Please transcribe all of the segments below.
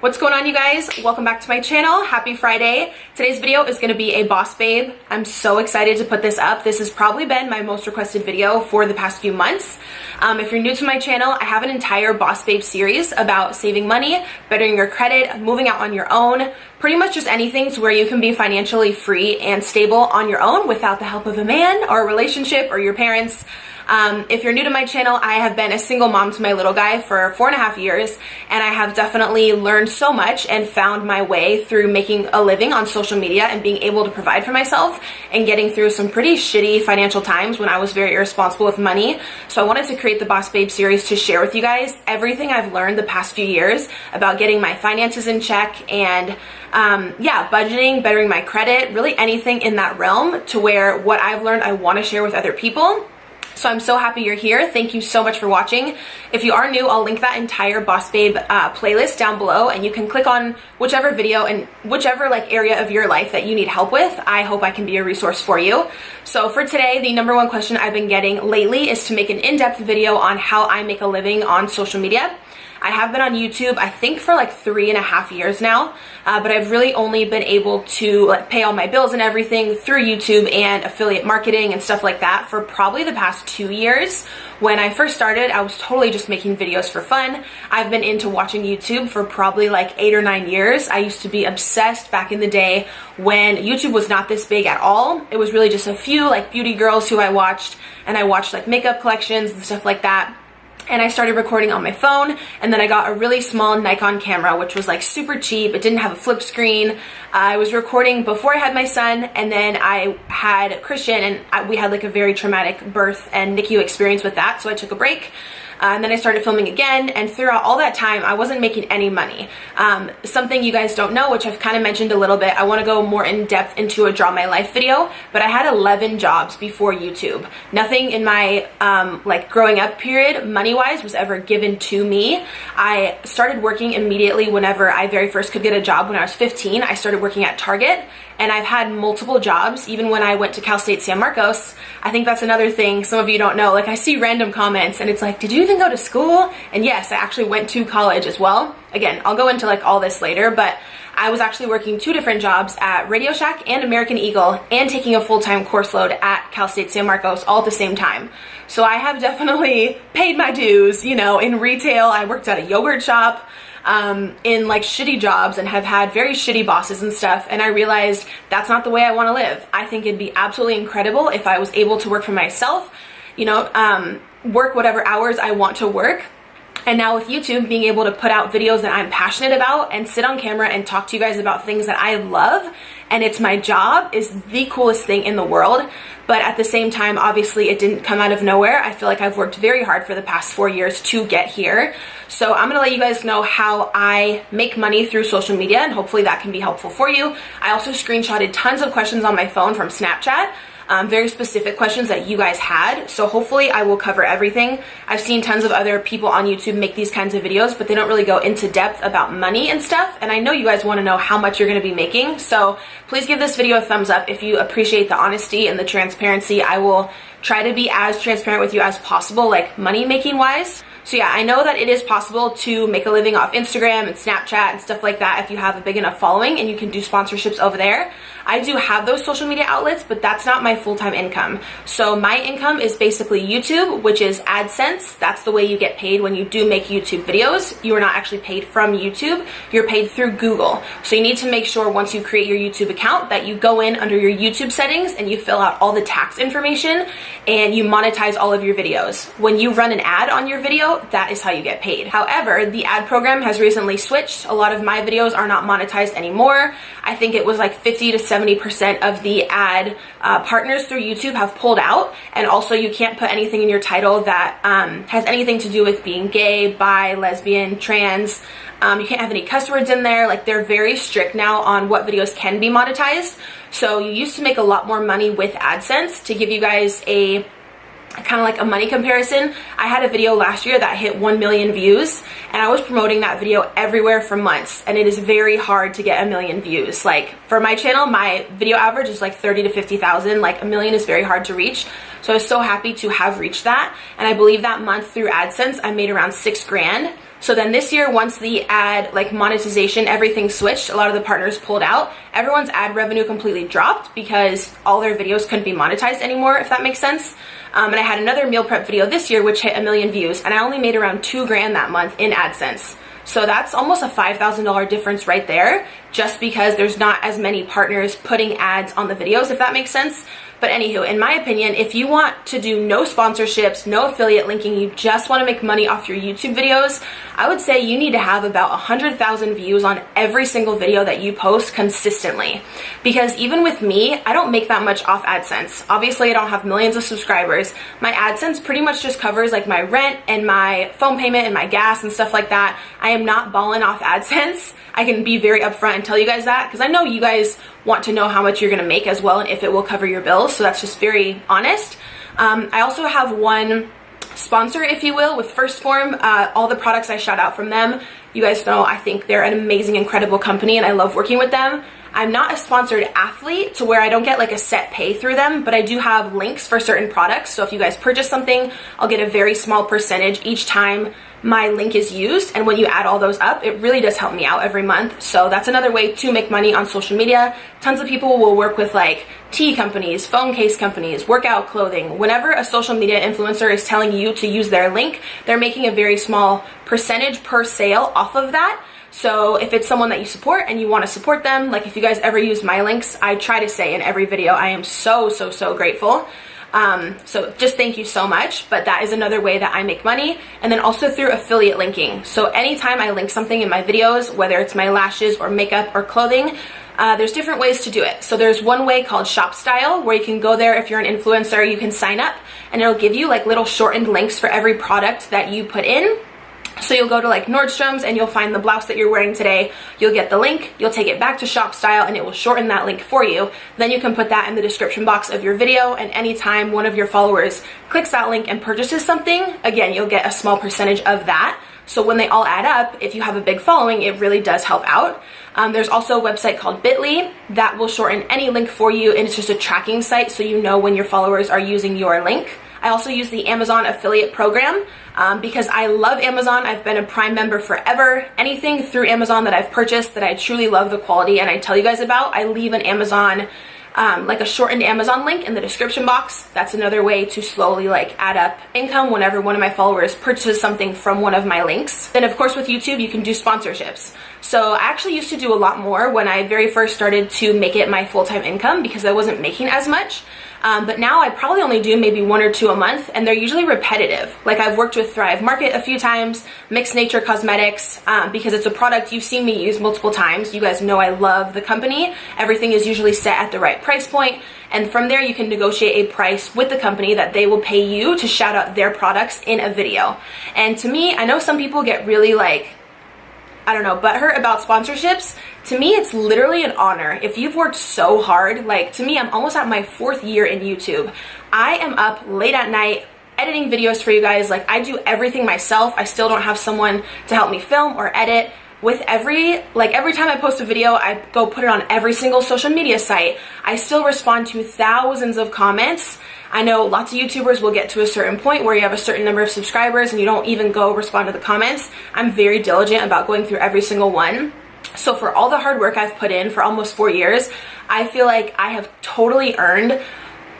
What's going on, you guys? Welcome back to my channel. Happy Friday. Today's video is going to be a boss babe. I'm so excited to put this up. This has probably been my most requested video for the past few months. If you're new to my channel, I have an entire boss babe series about saving money, bettering your credit, moving out on your own, pretty much just anything to where you can be financially free and stable on your own without the help of a man or a relationship or your parents. If you're new to my channel, I have been a single mom to my little guy for 4.5 years, and I have definitely learned so much and found my way through making a living on social media and being able to provide for myself and getting through some pretty shitty financial times when I was very irresponsible with money. So I wanted to create the Boss Babe series to share with you guys everything I've learned the past few years about getting my finances in check and budgeting, bettering my credit, really anything in that realm, to where what I've learned I want to share with other people. So I'm so happy you're here. Thank you so much for watching. If you are new, I'll link that entire Boss Babe playlist down below, and you can click on whichever video and whichever area of your life that you need help with. I hope I can be a resource for you. So for today, the number one question I've been getting lately is to make an in-depth video on how I make a living on social media. I have been on YouTube, I think, for like 3.5 years now, but I've really only been able to pay all my bills and everything through YouTube and affiliate marketing and stuff like that for probably the past 2 years. When I first started, I was totally just making videos for fun. I've been into watching YouTube for probably like 8 or 9 years. I used to be obsessed back in the day when YouTube was not this big at all. It was really just a few beauty girls who I watched, and I watched makeup collections and stuff like that. And I started recording on my phone, and then I got a really small Nikon camera, which was super cheap. It didn't have a flip screen. I was recording before I had my son, and then I had Christian, and we had a very traumatic birth and NICU experience with that, so I took a break. And then I started filming again, and throughout all that time, I wasn't making any money. Something you guys don't know, which I've kind of mentioned a little bit, I want to go more in depth into a Draw My Life video, but I had 11 jobs before YouTube. Nothing in my growing up period, money-wise, was ever given to me. I started working immediately whenever I very first could get a job. When I was 15, I started working at Target, and I've had multiple jobs, even when I went to Cal State San Marcos. I think that's another thing some of you don't know. I see random comments, and it's did you even go to school? And yes, I actually went to college as well. Again, I'll go into all this later, but I was actually working 2 different jobs at Radio Shack and American Eagle, and taking a full-time course load at Cal State San Marcos all at the same time. So I have definitely paid my dues, in retail. I worked at a yogurt shop, in shitty jobs, and have had very shitty bosses and stuff, and I realized that's not the way I want to live. I think it'd be absolutely incredible if I was able to work for myself, work whatever hours I want to work. And now with YouTube, being able to put out videos that I'm passionate about and sit on camera and talk to you guys about things that I love, and it's my job, is the coolest thing in the world. But at the same time, obviously, it didn't come out of nowhere. I feel like I've worked very hard for the past 4 years to get here. So I'm gonna let you guys know how I make money through social media, and hopefully that can be helpful for you. I also screenshotted tons of questions on my phone from Snapchat. Very specific questions that you guys had, so hopefully I will cover everything. I've seen tons of other people on YouTube make these kinds of videos, but they don't really go into depth about money and stuff, and I know you guys want to know how much you're going to be making, so please give this video a thumbs up if you appreciate the honesty and the transparency. I will try to be as transparent with you as possible, money making wise. So yeah, I know that it is possible to make a living off Instagram and Snapchat and stuff like that if you have a big enough following, and you can do sponsorships over there. I do have those social media outlets, but that's not my full-time income. So my income is basically YouTube, which is AdSense. That's the way you get paid when you do make YouTube videos. You are not actually paid from YouTube. You're paid through Google. So you need to make sure once you create your YouTube account that you go in under your YouTube settings and you fill out all the tax information and you monetize all of your videos. When you run an ad on your video, that is how you get paid. However, the ad program has recently switched. A lot of my videos are not monetized anymore. I think it was 50 to 70% of the ad partners through YouTube have pulled out, and also you can't put anything in your title that has anything to do with being gay, bi, lesbian, trans. You can't have any cuss words in there. They're very strict now on what videos can be monetized. So you used to make a lot more money with AdSense. To give you guys a kind of a money comparison, I had a video last year that hit 1 million views, and I was promoting that video everywhere for months, and it is very hard to get 1 million views. For my channel, my video average is 30 to 50,000. 1 million is very hard to reach. So I was so happy to have reached that, and I believe that month through AdSense I made around $6 grand. So then this year, once the ad like monetization, everything switched, a lot of the partners pulled out, everyone's ad revenue completely dropped because all their videos couldn't be monetized anymore, if that makes sense. And I had another meal prep video this year which hit 1 million views, and I only made around $2 grand that month in AdSense. So that's almost a $5,000 difference right there, just because there's not as many partners putting ads on the videos, if that makes sense. But anywho, in my opinion, if you want to do no sponsorships, no affiliate linking, you just want to make money off your YouTube videos, I would say you need to have about 100,000 views on every single video that you post consistently. Because even with me, I don't make that much off AdSense. Obviously, I don't have millions of subscribers. My AdSense pretty much just covers like my rent and my phone payment and my gas and stuff like that. I am not balling off AdSense. I can be very upfront and tell you guys that, because I know you guys want to know how much you're going to make as well and if it will cover your bills. So that's just very honest. I also have one sponsor, if you will, with 1st Phorm. All the products I shout out from them, you guys know I think they're an amazing, incredible company and I love working with them. I'm not a sponsored athlete to where I don't get like a set pay through them, but I do have links for certain products. So if you guys purchase something, I'll get a very small percentage each time my link is used, and when you add all those up, it really does help me out every month. So that's another way to make money on social media. Tons of people will work with like tea companies, phone case companies, workout clothing. Whenever a social media influencer is telling you to use their link, they're making a very small percentage per sale off of that. So if it's someone that you support and you want to support them, like if you guys ever use my links, I try to say in every video, I am so grateful. So just thank you so much. But that is another way that I make money. And then also through affiliate linking. So anytime I link something in my videos, whether it's my lashes or makeup or clothing, there's different ways to do it. So there's one way called ShopStyle, where you can go there. If you're an influencer, you can sign up and it'll give you like little shortened links for every product that you put in. So you'll go to like Nordstrom's and you'll find the blouse that you're wearing today. You'll get the link, you'll take it back to ShopStyle and it will shorten that link for you. Then you can put that in the description box of your video, and anytime one of your followers clicks that link and purchases something, again, you'll get a small percentage of that. So when they all add up, if you have a big following, it really does help out. There's also a website called Bitly that will shorten any link for you, and it's just a tracking site so you know when your followers are using your link. I also use the Amazon affiliate program because I love Amazon. I've been a Prime member forever. Anything through Amazon that I've purchased that I truly love the quality and I tell you guys about, I leave an Amazon, like a shortened Amazon link in the description box. That's another way to slowly like add up income whenever one of my followers purchases something from one of my links. Then of course with YouTube, you can do sponsorships. So I actually used to do a lot more when I very first started to make it my full-time income because I wasn't making as much. But now I probably only do maybe 1 or 2 a month, and they're usually repetitive. Like I've worked with Thrive Market a few times, Mixed Nature Cosmetics, because it's a product you've seen me use multiple times. You guys know I love the company. Everything is usually set at the right price point, and from there you can negotiate a price with the company that they will pay you to shout out their products in a video. And to me, I know some people get really like, I don't know, butthurt about sponsorships. To me, it's literally an honor. If you've worked so hard, like to me, I'm almost at my 4th year in YouTube. I am up late at night editing videos for you guys. Like I do everything myself. I still don't have someone to help me film or edit. With every time I post a video, I go put it on every single social media site. I still respond to thousands of comments. I know lots of YouTubers will get to a certain point where you have a certain number of subscribers and you don't even go respond to the comments. I'm very diligent about going through every single one. So for all the hard work I've put in for almost 4 years, I feel like I have totally earned,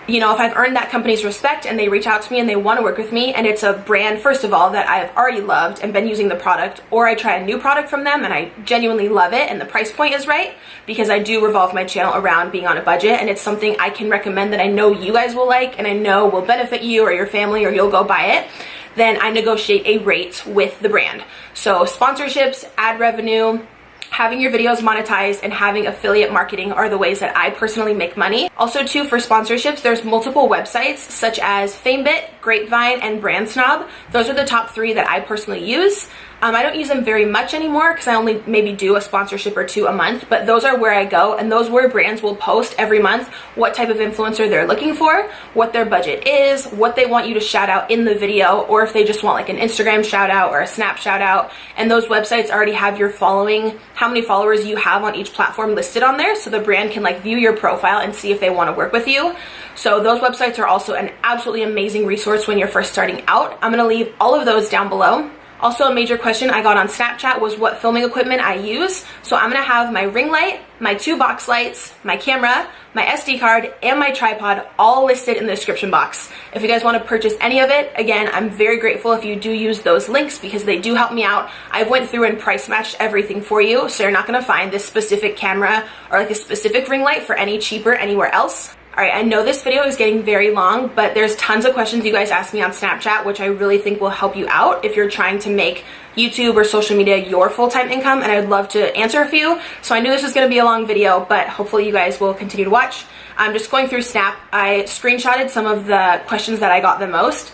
you know, if I've earned that company's respect and they reach out to me and they want to work with me and it's a brand, first of all, that I've already loved and been using the product, or I try a new product from them and I genuinely love it and the price point is right, because I do revolve my channel around being on a budget and it's something I can recommend that I know you guys will like and I know will benefit you or your family or you'll go buy it, then I negotiate a rate with the brand. So sponsorships, ad revenue, having your videos monetized, and having affiliate marketing are the ways that I personally make money. Also too, for sponsorships, there's multiple websites such as FameBit, Grapevine, and BrandSnob. Those are the top 3 that I personally use. I don't use them very much anymore because I only maybe do a sponsorship or 2 a month, but those are where I go, and those where brands will post every month what type of influencer they're looking for, what their budget is, what they want you to shout out in the video, or if they just want like an Instagram shout out or a Snap shout out. And those websites already have your following, how many followers you have on each platform listed on there, so the brand can like view your profile and see if they want to work with you. So those websites are also an absolutely amazing resource when you're first starting out. I'm going to leave all of those down below. Also, a major question I got on Snapchat was what filming equipment I use. So I'm gonna have my ring light, my 2 box lights, my camera, my SD card, and my tripod all listed in the description box. If you guys want to purchase any of it, again, I'm very grateful if you do use those links because they do help me out. I went through and price matched everything for you, so you're not gonna find this specific camera or like a specific ring light for any cheaper anywhere else. All right, I know this video is getting very long, but there's tons of questions you guys ask me on Snapchat, which I really think will help you out if you're trying to make YouTube or social media your full-time income, and I'd love to answer a few. So I knew this was gonna be a long video, but hopefully you guys will continue to watch. I'm just going through Snap. I screenshotted some of the questions that I got the most.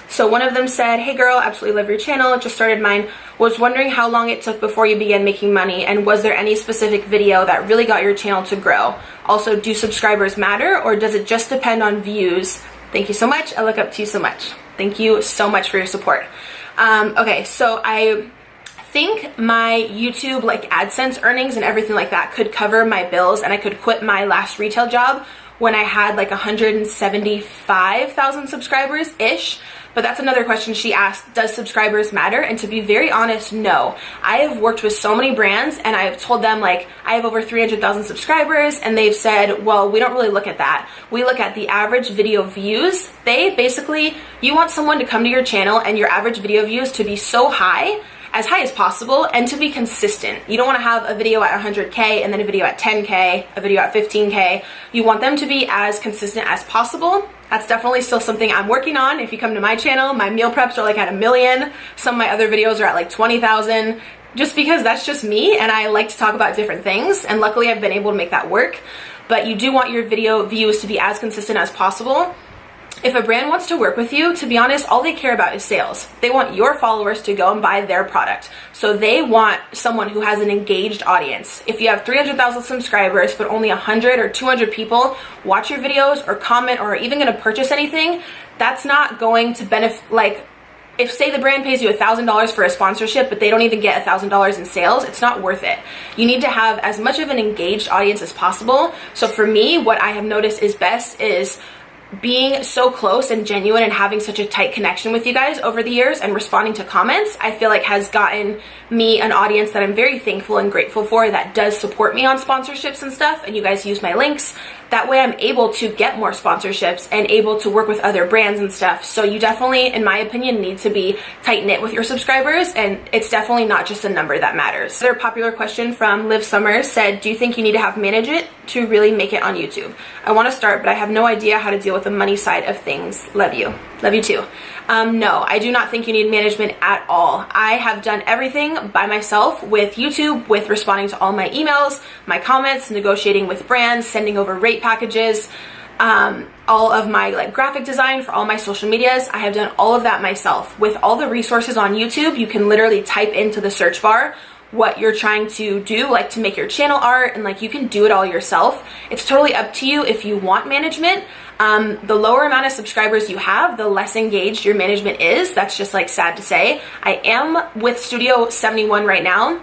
So one of them said, hey girl, absolutely love your channel, just started mine, was wondering how long it took before you began making money, and was there any specific video that really got your channel to grow? Also, do subscribers matter, or does it just depend on views? Thank you so much, I look up to you so much. Thank you so much for your support. Okay, so I think my YouTube like AdSense earnings and everything like that could cover my bills, and I could quit my last retail job when I had like 175,000 subscribers-ish. But that's another question she asked, does subscribers matter? And to be very honest, no. I have worked with so many brands and I've told them like, I have over 300,000 subscribers, and they've said, well, we don't really look at that. We look at the average video views. They basically, you want someone to come to your channel and your average video views to be so high as possible, and to be consistent. You don't want to have a video at 100K and then a video at 10K, a video at 15K. You want them to be as consistent as possible. That's definitely still something I'm working on. If you come to my channel, my meal preps are like at 1 million. Some of my other videos are at like 20,000, just because that's just me and I like to talk about different things, and luckily I've been able to make that work. But you do want your video views to be as consistent as possible. If a brand wants to work with you, to be honest, all they care about is sales. They want your followers to go and buy their product. So they want someone who has an engaged audience. If you have 300,000 subscribers, but only 100 or 200 people watch your videos or comment or are even gonna purchase anything, that's not going to benefit, like, if say the brand pays you $1,000 for a sponsorship, but they don't even get $1,000 in sales, it's not worth it. You need to have as much of an engaged audience as possible. So for me, what I have noticed is best is being so close and genuine and having such a tight connection with you guys over the years and responding to comments, I feel like has gotten me an audience that I'm very thankful and grateful for, that does support me on sponsorships and stuff, and you guys use my links. That way I'm able to get more sponsorships and able to work with other brands and stuff. So you definitely, in my opinion, need to be tight-knit with your subscribers, and it's definitely not just a number that matters. Another popular question from Liv Summers said, do you think you need to have management to really make it on YouTube? I want to start, but I have no idea how to deal with the money side of things. Love you. Love you too. No, I do not think you need management at all. I have done everything by myself with YouTube, with responding to all my emails, my comments, negotiating with brands, sending over rate packages, all of my like graphic design for all my social medias. I have done all of that myself. With all the resources on YouTube, you can literally type into the search bar what you're trying to do, like to make your channel art, and like you can do it all yourself. It's totally up to you if you want management. The lower amount of subscribers you have, the less engaged your management is. That's just like sad to say. I am with Studio 71 right now,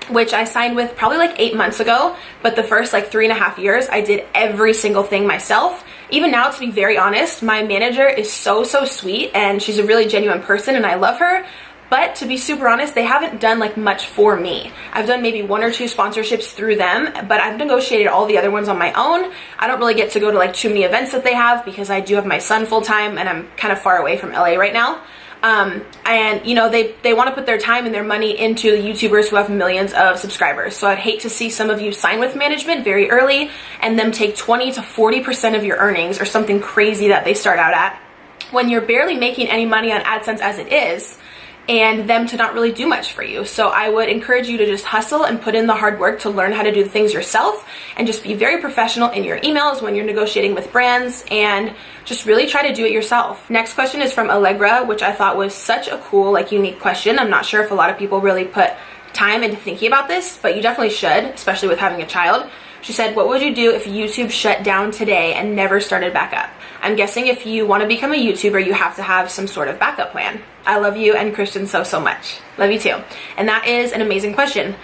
which I signed with probably like 8 months ago, but the first like 3.5 years I did every single thing myself. Even now, to be very honest, my manager is so sweet and she's a really genuine person and I love her. But to be super honest, they haven't done like much for me. I've done maybe 1 or 2 sponsorships through them, but I've negotiated all the other ones on my own. I don't really get to go to like too many events that they have because I do have my son full time and I'm kind of far away from LA right now. And you know, they want to put their time and their money into the YouTubers who have millions of subscribers. So I'd hate to see some of you sign with management very early and them take 20 to 40% of your earnings or something crazy that they start out at when you're barely making any money on AdSense as it is, and them to not really do much for you. So I would encourage you to just hustle and put in the hard work to learn how to do the things yourself, and just be very professional in your emails when you're negotiating with brands, and just really try to do it yourself. Next question is from Allegra, which I thought was such a cool, like, unique question. I'm not sure if a lot of people really put time into thinking about this, but you definitely should, especially with having a child. She said, what would you do if YouTube shut down today and never started back up? I'm guessing if you want to become a YouTuber, you have to have some sort of backup plan. I love you and Christian so much. Love you too. And that is an amazing question.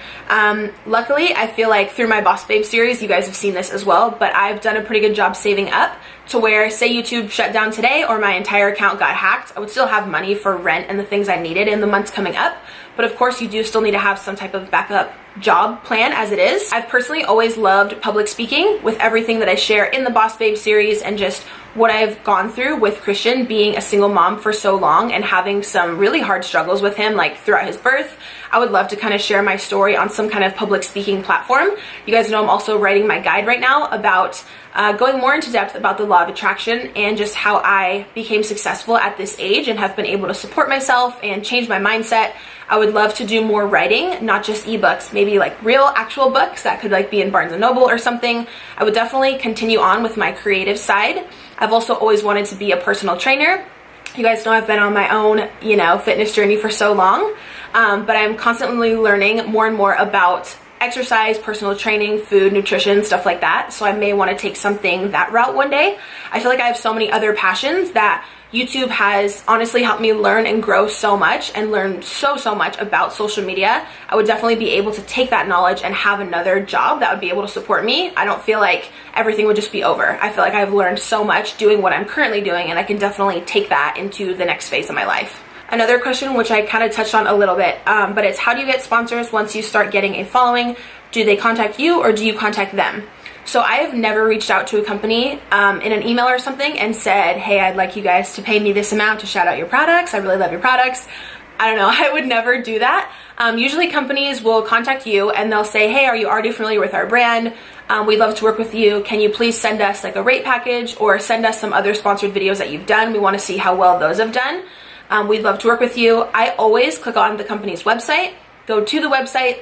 Luckily, I feel like through my Boss Babe series, you guys have seen this as well, but I've done a pretty good job saving up to where, say YouTube shut down today or my entire account got hacked, I would still have money for rent and the things I needed in the months coming up. But of course, you do still need to have some type of backup job plan as it is. I've personally always loved public speaking with everything that I share in the Boss Babe series and just what I've gone through with Christian being a single mom for so long and having some really hard struggles with him like throughout his birth. I would love to kind of share my story on some kind of public speaking platform. You guys know I'm also writing my guide right now about going more into depth about the law of attraction and just how I became successful at this age and have been able to support myself and change my mindset. I would love to do more writing, not just ebooks, maybe like real actual books that could like be in Barnes & Noble or something. I would definitely continue on with my creative side. I've also always wanted to be a personal trainer. You guys know I've been on my own, fitness journey for so long, but I'm constantly learning more and more about exercise, personal training, food, nutrition, stuff like that. So I may want to take something that route one day. I feel like I have so many other passions that YouTube has honestly helped me learn and grow so much and learn so much about social media. I would definitely be able to take that knowledge and have another job that would be able to support me. I don't feel like everything would just be over. I feel like I've learned so much doing what I'm currently doing, and I can definitely take that into the next phase of my life. Another question, which I kind of touched on a little bit, but it's how do you get sponsors once you start getting a following? Do they contact you or do you contact them? So I have never reached out to a company in an email or something and said, hey, I'd like you guys to pay me this amount to shout out your products. I really love your products. I don't know, I would never do that. Usually companies will contact you and they'll say, hey, are you already familiar with our brand? We'd love to work with you. Can you please send us like a rate package or send us some other sponsored videos that you've done? We want to see how well those have done. We'd love to work with you. I always click on the company's website, go to the website,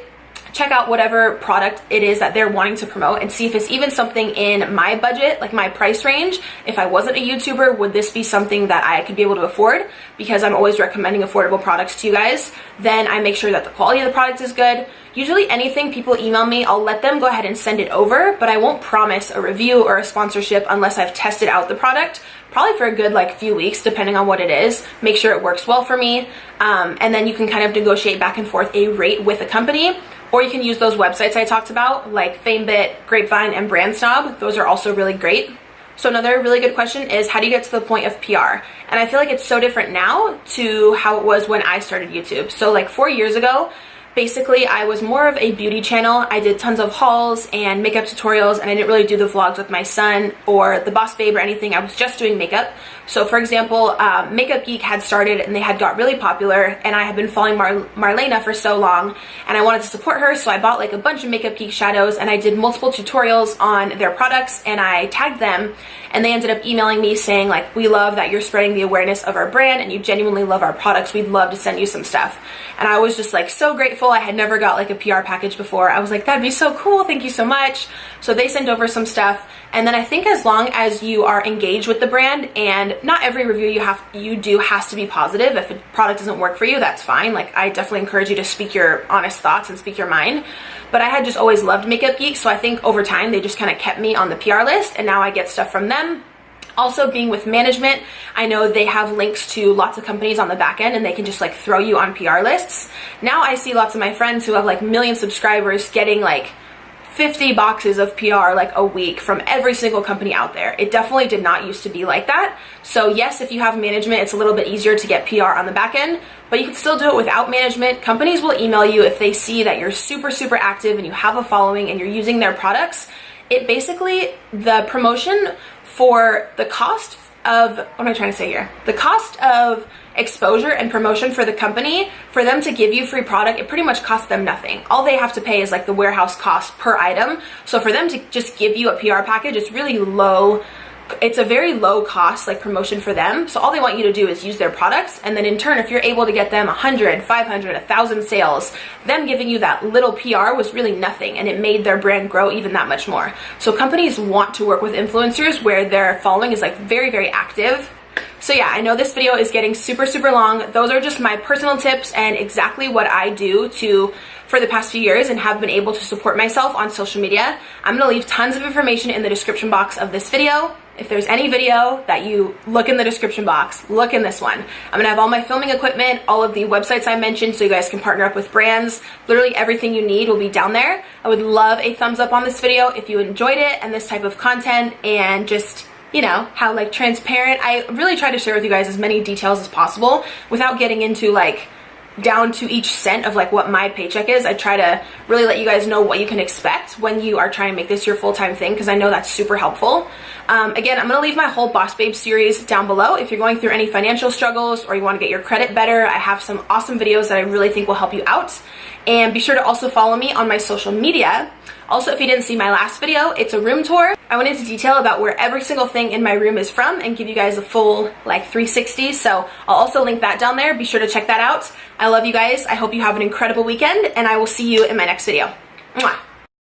check out whatever product it is that they're wanting to promote and see if it's even something in my budget, like my price range. If I wasn't a YouTuber, would this be something that I could be able to afford? Because I'm always recommending affordable products to you guys. Then I make sure that the quality of the product is good. Usually anything people email me, I'll let them go ahead and send it over, but I won't promise a review or a sponsorship unless I've tested out the product, probably for a good few weeks, depending on what it is. Make sure it works well for me. And then you can kind of negotiate back and forth a rate with a company. Or you can use those websites I talked about, like FameBit, Grapevine, and BrandSnob. Those are also really great. So another really good question is, how do you get to the point of PR? And I feel like it's so different now to how it was when I started YouTube. So like 4 years ago, basically I was more of a beauty channel. I did tons of hauls and makeup tutorials, and I didn't really do the vlogs with my son or the Boss Babe or anything. I was just doing makeup. So for example, Makeup Geek had started and they had got really popular, and I had been following Marlena for so long and I wanted to support her, so I bought like a bunch of Makeup Geek shadows and I did multiple tutorials on their products and I tagged them, and they ended up emailing me saying like, we love that you're spreading the awareness of our brand and you genuinely love our products. We'd love to send you some stuff. And I was just like so grateful. I had never got like a PR package before. I was like, that'd be so cool. Thank you so much. So they sent over some stuff. And then I think as long as you are engaged with the brand, and not every review you do has to be positive. If a product doesn't work for you, that's fine. Like, I definitely encourage you to speak your honest thoughts and speak your mind. But I had just always loved Makeup Geek, so I think over time they just kind of kept me on the PR list, and now I get stuff from them. Also, being with management, I know they have links to lots of companies on the back end and they can just like throw you on PR lists. Now I see lots of my friends who have like million subscribers getting like 50 boxes of PR like a week from every single company out there. It definitely did not used to be like that. So yes, if you have management, it's a little bit easier to get PR on the back end, but you can still do it without management. Companies will email you if they see that you're super active and you have a following and you're using their products. It basically, the promotion for the cost of, what am I trying to say here? The cost of exposure and promotion for the company, for them to give you free product, it pretty much costs them nothing. All they have to pay is like the warehouse cost per item. So for them to just give you a PR package, it's really low. It's a very low cost like promotion for them. So all they want you to do is use their products, and then in turn, if you're able to get them 100, 500, 1,000 sales, them giving you that little PR was really nothing, and it made their brand grow even that much more. So companies want to work with influencers where their following is like very active. So yeah, I know this video is getting super long. Those are just my personal tips and exactly what I do for the past few years and have been able to support myself on social media. I'm gonna leave tons of information in the description box of this video. if there's any video that you look in the description box, look in this one. I'm gonna have all my filming equipment, all of the websites I mentioned so you guys can partner up with brands. Literally everything you need will be down there. I would love a thumbs up on this video if you enjoyed it and this type of content, and just, you know, how like transparent. I really try to share with you guys as many details as possible without getting into like down to each cent of like what my paycheck is. I try to really let you guys know what you can expect when you are trying to make this your full-time thing, because I know that's super helpful. Again, I'm gonna leave my whole Boss Babe series down below. If you're going through any financial struggles or you want to get your credit better, I have some awesome videos that I really think will help you out. And be sure to also follow me on my social media. Also, if you didn't see my last video, it's a room tour. I went into detail about where every single thing in my room is from and give you guys a full like 360. So I'll also link that down there. Be sure to check that out. I love you guys. I hope you have an incredible weekend, and I will see you in my next video. Mwah.